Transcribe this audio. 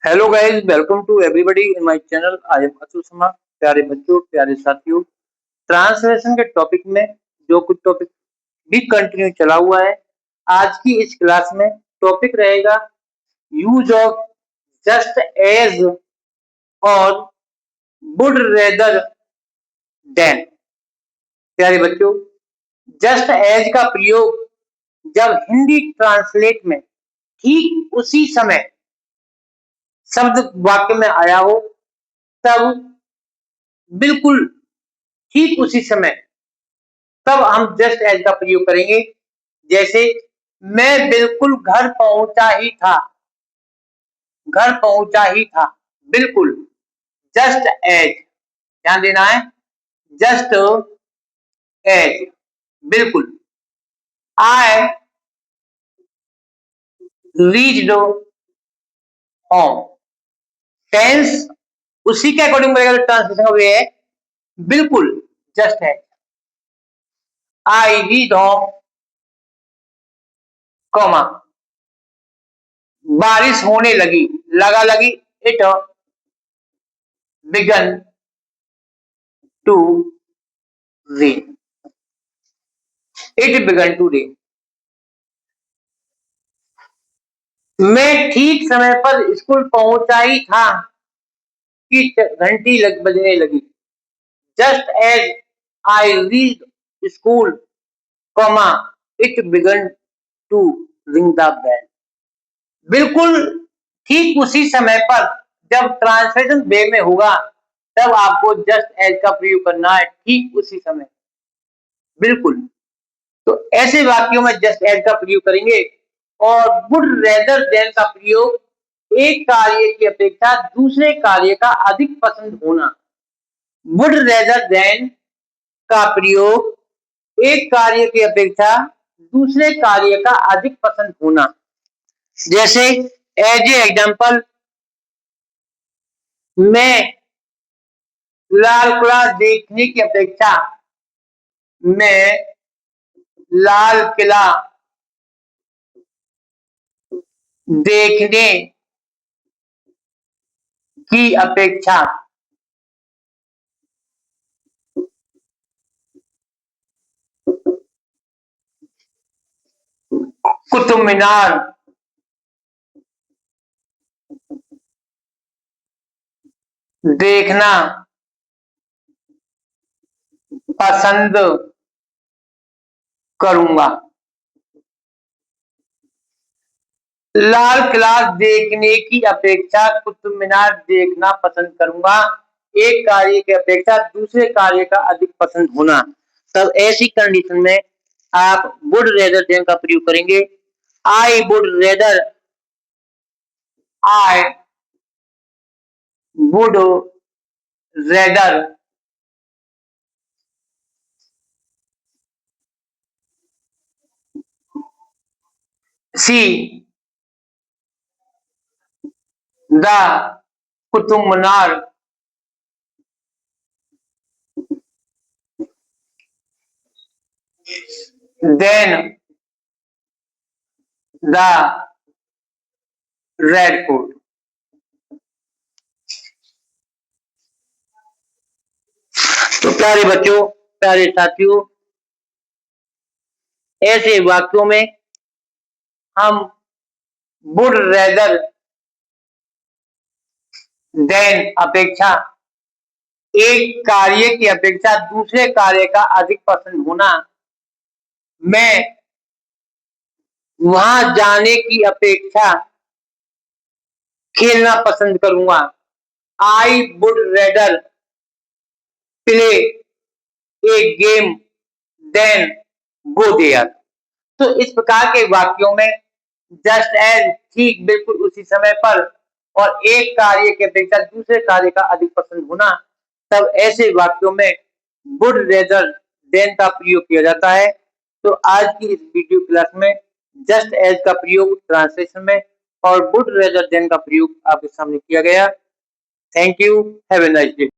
Hello guys, welcome to everybody in my channel. I am Atul Sharma. प्यारे बच्चों, प्यारे साथियों, ट्रांसलेशन के टॉपिक में जो कुछ टॉपिक भी कंटिन्यू चला हुआ है, आज की इस क्लास में टॉपिक रहेगा यूज ऑफ जस्ट एज और वुड रेदर देन। प्यारे बच्चों, जस्ट एज का प्रयोग जब हिंदी ट्रांसलेट में ठीक उसी समय शब्द वाक्य में आया हो, तब बिल्कुल ठीक उसी समय तब हम जस्ट एज का प्रयोग करेंगे। जैसे मैं बिल्कुल घर पहुंचा ही था, घर पहुंचा ही था, बिल्कुल। जस्ट एज, ध्यान देना है, जस्ट एज, बिल्कुल। आई रीच्ड होम, टेंस उसी के अकॉर्डिंग बनेगा जो ट्रांसलेशन का वे है, बिल्कुल just as. I reached home, comma, बारिश होने लगी, लगा लगी, it began to rain, it began to rain. मैं ठीक समय पर स्कूल पहुंचा ही था कि घंटी बजने लगी। Just as I reach school, comma, it began to ring the bell. बिल्कुल ठीक उसी समय पर, जब ट्रांसलेशन वे में होगा तब आपको जस्ट एज का प्रयोग करना है, ठीक उसी समय, बिल्कुल। तो ऐसे वाक्यों में जस्ट एज का प्रयोग करेंगे। और वुड रेदर देन का प्रयोग एक कार्य की अपेक्षा दूसरे कार्य का अधिक पसंद होना। वुड रेदर देन का प्रयोग एक कार्य की अपेक्षा दूसरे कार्य का अधिक पसंद होना। जैसे एज ए एग्जाम्पल, मैं लाल किला देखने की अपेक्षा मैं लाल किला देखने की अपेक्षा कुतुब मीनार देखना पसंद करूंगा। लाल किला देखने की अपेक्षा कुतुब मीनार देखना पसंद करूंगा। एक कार्य की अपेक्षा दूसरे कार्य का अधिक पसंद होना। तब ऐसी कंडीशन में आप वुड रेदर देन का प्रयोग करेंगे। I would rather, I would rather see the Qutub Minar than the Red Fort. तो प्यारे बच्चों, प्यारे साथियों, ऐसे वाक्यों में हम वुड रेदर देन अपेक्षा एक कार्य की अपेक्षा दूसरे कार्य का अधिक पसंद होना, मैं वहां जाने की अपेक्षा खेलना पसंद करूंगा। I would rather play a game than go there. तो इस प्रकार के वाक्यों में जस्ट एज, ठीक बिल्कुल उसी समय पर, और एक कार्य की अपेक्षा दूसरे कार्य का अधिक पसंद होना, तब ऐसे वाक्यों में वुड रेदर देन का प्रयोग किया जाता है। तो आज की इस वीडियो क्लास में जस्ट एज का प्रयोग ट्रांसलेशन में और वुड रेदर देन का प्रयोग आपके सामने किया गया। Thank you, have a nice day.